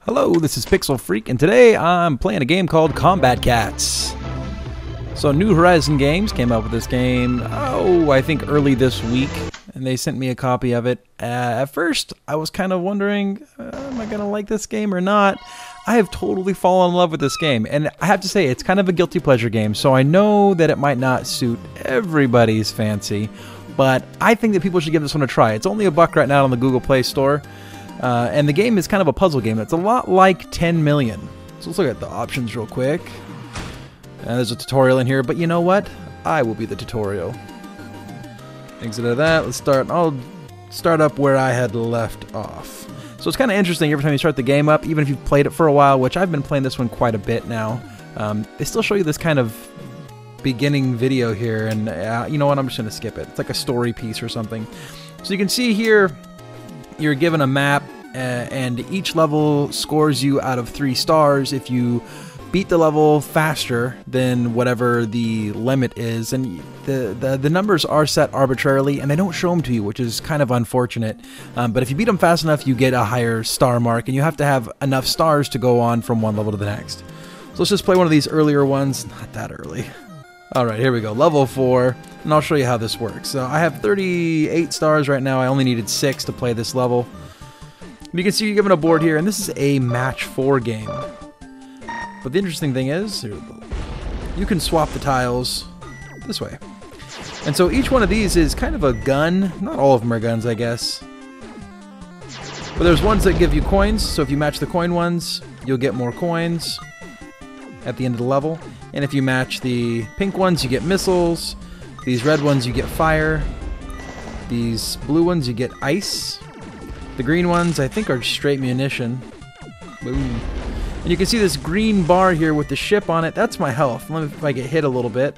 Hello, this is Pixel Freak, and today I'm playing a game called Combat Cats. So New Horizon Games came out with this game, I think early this week, and they sent me a copy of it. At first, I was kind of wondering, am I going to like this game or not? I have totally fallen in love with this game, and I have to say, it's kind of a guilty pleasure game, so I know that it might not suit everybody's fancy, but I think that people should give this one a try. It's only $1 right now on the Google Play Store. And the game is kind of a puzzle game. It's a lot like 10 Million. So let's look at the options real quick. There's a tutorial in here, but you know what? I will be the tutorial. Exit out of that. Let's start. I'll start up where I had left off. So it's kind of interesting every time you start the game up, even if you've played it for a while, which I've been playing this one quite a bit now. They still show you this kind of beginning video here, and you know what? I'm just going to skip it. It's like a story piece or something. So you can see here, you're given a map, and each level scores you out of 3 stars if you beat the level faster than whatever the limit is. And the numbers are set arbitrarily, and they don't show them to you, which is kind of unfortunate. But if you beat them fast enough, you get a higher star mark, and you have to have enough stars to go on from one level to the next. So let's just play one of these earlier ones. Not that early. Alright, here we go. Level 4, and I'll show you how this works. So I have 38 stars right now. I only needed 6 to play this level. You can see you're given a board here, and this is a match 4 game. But the interesting thing is, you can swap the tiles this way. And so each one of these is kind of a gun. Not all of them are guns, I guess. But there's ones that give you coins, so if you match the coin ones, you'll get more coins at the end of the level. And if you match the pink ones, you get missiles. These red ones, you get fire. These blue ones, you get ice. The green ones, I think, are straight munition. Boom. And you can see this green bar here with the ship on it. That's my health. Let me, if I get hit a little bit.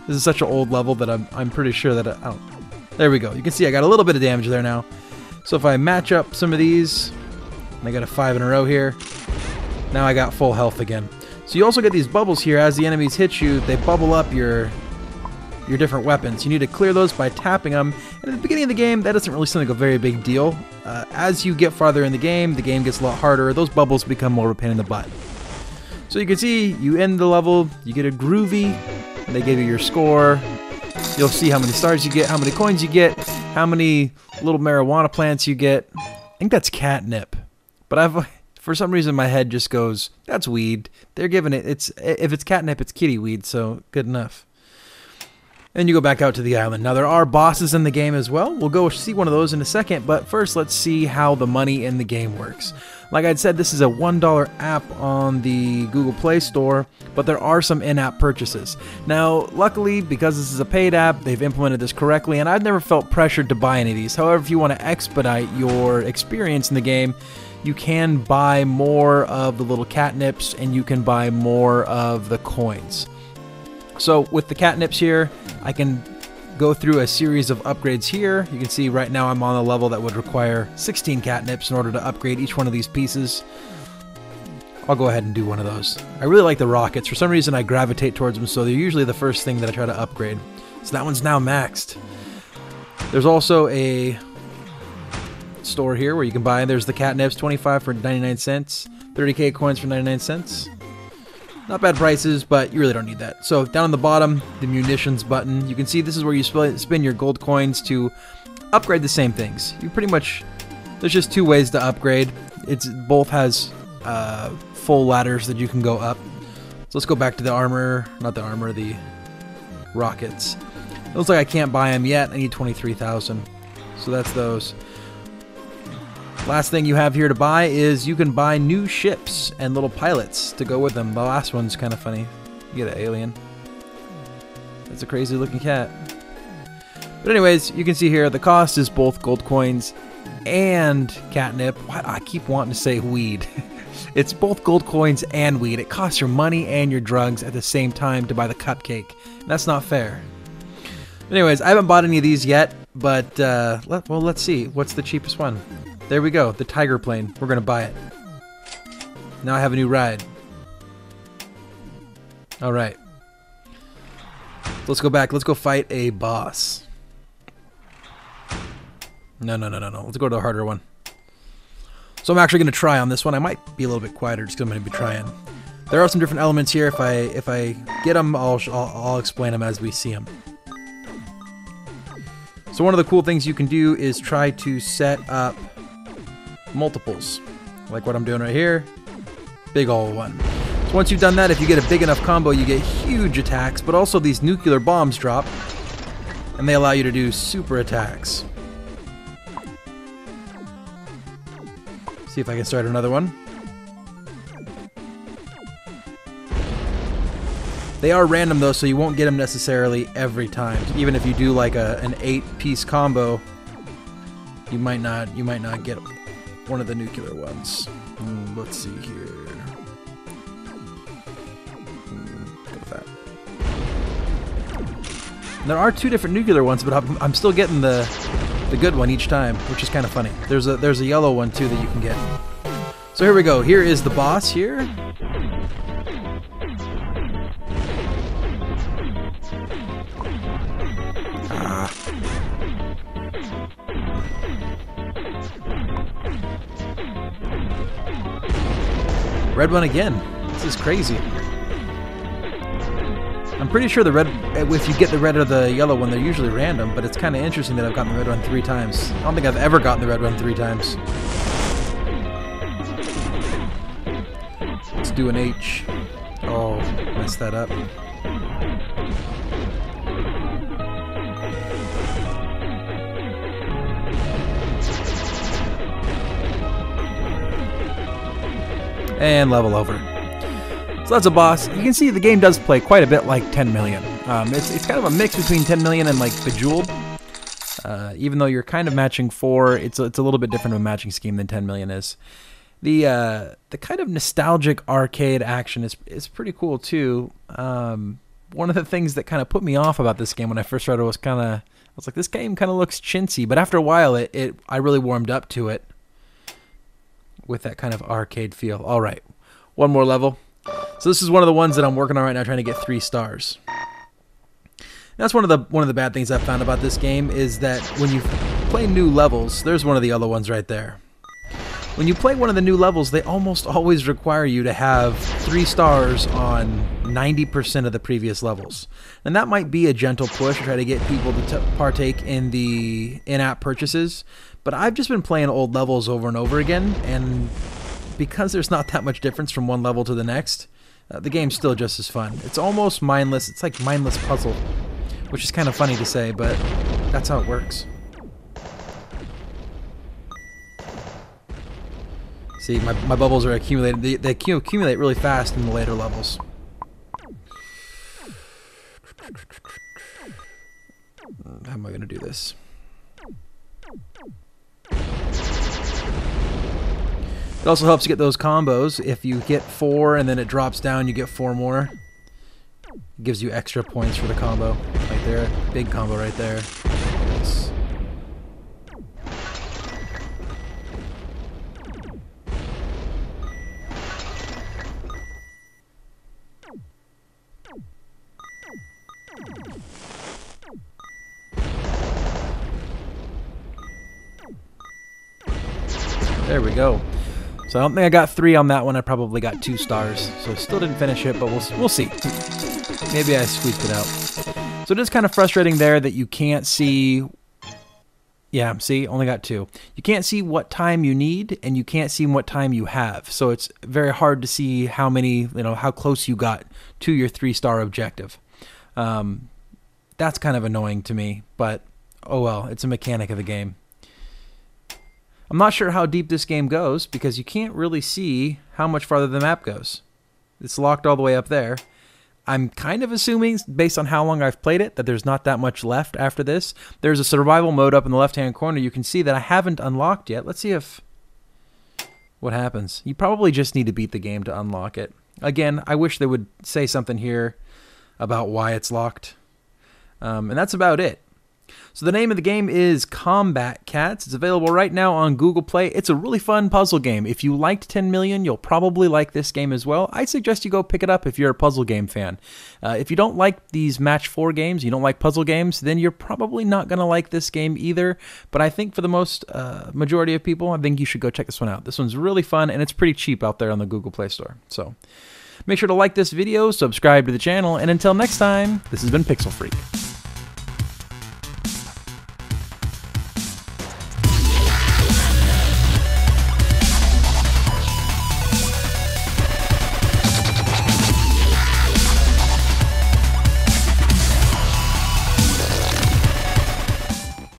This is such an old level that I'm pretty sure that I don't. There we go. You can see I got a little bit of damage there now. So if I match up some of these, and I got a 5 in a row here, now I got full health again. So you also get these bubbles here. As the enemies hit you, they bubble up your different weapons. You need to clear those by tapping them. And at the beginning of the game, that doesn't really seem like a very big deal. As you get farther in the game gets a lot harder. Those bubbles become more of a pain in the butt. So you can see, you end the level, you get a groovy, and they give you your score. You'll see how many stars you get, how many coins you get, how many little marijuana plants you get. I think that's catnip. But for some reason my head just goes, that's weed. They're giving it, if it's catnip, it's kitty weed, so good enough. And you go back out to the island. Now there are bosses in the game as well. We'll go see one of those in a second, but first let's see how the money in the game works. Like I'd said, this is a $1 app on the Google Play Store, but there are some in-app purchases. Now, luckily, because this is a paid app, they've implemented this correctly, and I've never felt pressured to buy any of these. However, if you want to expedite your experience in the game, you can buy more of the little catnips, and you can buy more of the coins. So with the catnips here, I can go through a series of upgrades here. You can see right now I'm on a level that would require 16 catnips in order to upgrade each one of these pieces. I'll go ahead and do one of those. I really like the rockets. For some reason I gravitate towards them, so they're usually the first thing that I try to upgrade. So that one's now maxed. There's also a store here where you can buy. There's the catnips, 25 for 99 cents, 30k coins for 99 cents. Not bad prices, but you really don't need that. So down on the bottom, the munitions button, you can see this is where you spin your gold coins to upgrade the same things. You pretty much, there's just 2 ways to upgrade. Both has full ladders that you can go up. So let's go back to the armor, not the armor, the rockets. It looks like I can't buy them yet. I need 23,000. So that's those. Last thing you have here to buy is you can buy new ships and little pilots to go with them. The last one's kind of funny. You get an alien. That's a crazy looking cat. But anyways, you can see here the cost is both gold coins and catnip. I keep wanting to say weed. It's both gold coins and weed. It costs your money and your drugs at the same time to buy the cupcake. And that's not fair. Anyways, I haven't bought any of these yet, but well, let's see. What's the cheapest one? There we go, the tiger plane. We're gonna buy it. Now I have a new ride. Alright. Let's go back. Let's go fight a boss. No. Let's go to the harder one. So I'm actually going to try on this one. I might be a little bit quieter just because I'm going to be trying. There are some different elements here. If I get them, I'll explain them as we see them. So one of the cool things you can do is try to set up multiples, like what I'm doing right here. Big ol' one. So once you've done that, if you get a big enough combo, you get huge attacks, but also these nuclear bombs drop, and they allow you to do super attacks. See if I can start another one. They are random though, so you won't get them necessarily every time. Even if you do like an 8-piece combo, you might not get one of the nuclear ones. Let's see here. Go with that. There are 2 different nuclear ones, but I'm still getting the good one each time, which is kind of funny. There's a yellow one too that you can get. So here we go. Here is the boss here. Red one again. This is crazy. I'm pretty sure the red, if you get the red or the yellow one, they're usually random, but it's kind of interesting that I've gotten the red one 3 times. I don't think I've ever gotten the red one 3 times. Let's do an H. Oh, messed that up. And level over. So that's a boss. You can see the game does play quite a bit like 10 Million. It's kind of a mix between 10 Million and like Bejeweled. Even though you're kind of matching 4, it's a little bit different of a matching scheme than 10 Million is. The kind of nostalgic arcade action is pretty cool too. One of the things that kind of put me off about this game when I first started was I was like, this game kind of looks chintzy, but after a while I really warmed up to it with that kind of arcade feel. All right, one more level. So this is one of the ones that I'm working on right now, trying to get 3 stars. That's one of the bad things I've found about this game is that when you play new levels, there's one of the other ones right there. When you play one of the new levels, they almost always require you to have 3 stars on 90% of the previous levels. And that might be a gentle push to try to get people to partake in the in-app purchases, but I've just been playing old levels over and over again, and because there's not that much difference from one level to the next, the game's still just as fun. It's almost mindless. It's like mindless puzzle, which is kind of funny to say, but that's how it works. See, my bubbles are accumulating. They accumulate really fast in the later levels. How am I going to do this? It also helps you get those combos. If you get 4 and then it drops down, you get 4 more. It gives you extra points for the combo. Right there. Big combo right there. Nice. There we go. So I don't think I got 3 on that one. I probably got 2 stars. So I still didn't finish it, but we'll see. Maybe I squeaked it out. So it is kind of frustrating there that you can't see. Yeah, see, only got 2. You can't see what time you need, and you can't see what time you have. So it's very hard to see how many, how close you got to your 3-star objective. That's kind of annoying to me, but oh well, it's a mechanic of the game. I'm not sure how deep this game goes because you can't really see how much farther the map goes. It's locked all the way up there. I'm kind of assuming, based on how long I've played it, that there's not that much left after this. There's a survival mode up in the left-hand corner you can see that I haven't unlocked yet. Let's see what happens. You probably just need to beat the game to unlock it. Again, I wish they would say something here about why it's locked. And that's about it. So the name of the game is Combat Cats. It's available right now on Google Play. It's a really fun puzzle game. If you liked 10 Million, you'll probably like this game as well. I suggest you go pick it up if you're a puzzle game fan. If you don't like these Match 4 games, you don't like puzzle games, then you're probably not going to like this game either. But I think for the most majority of people, I think you should go check this one out. This one's really fun, and it's pretty cheap out there on the Google Play Store. So make sure to like this video, subscribe to the channel, and until next time, this has been Pixel Freak.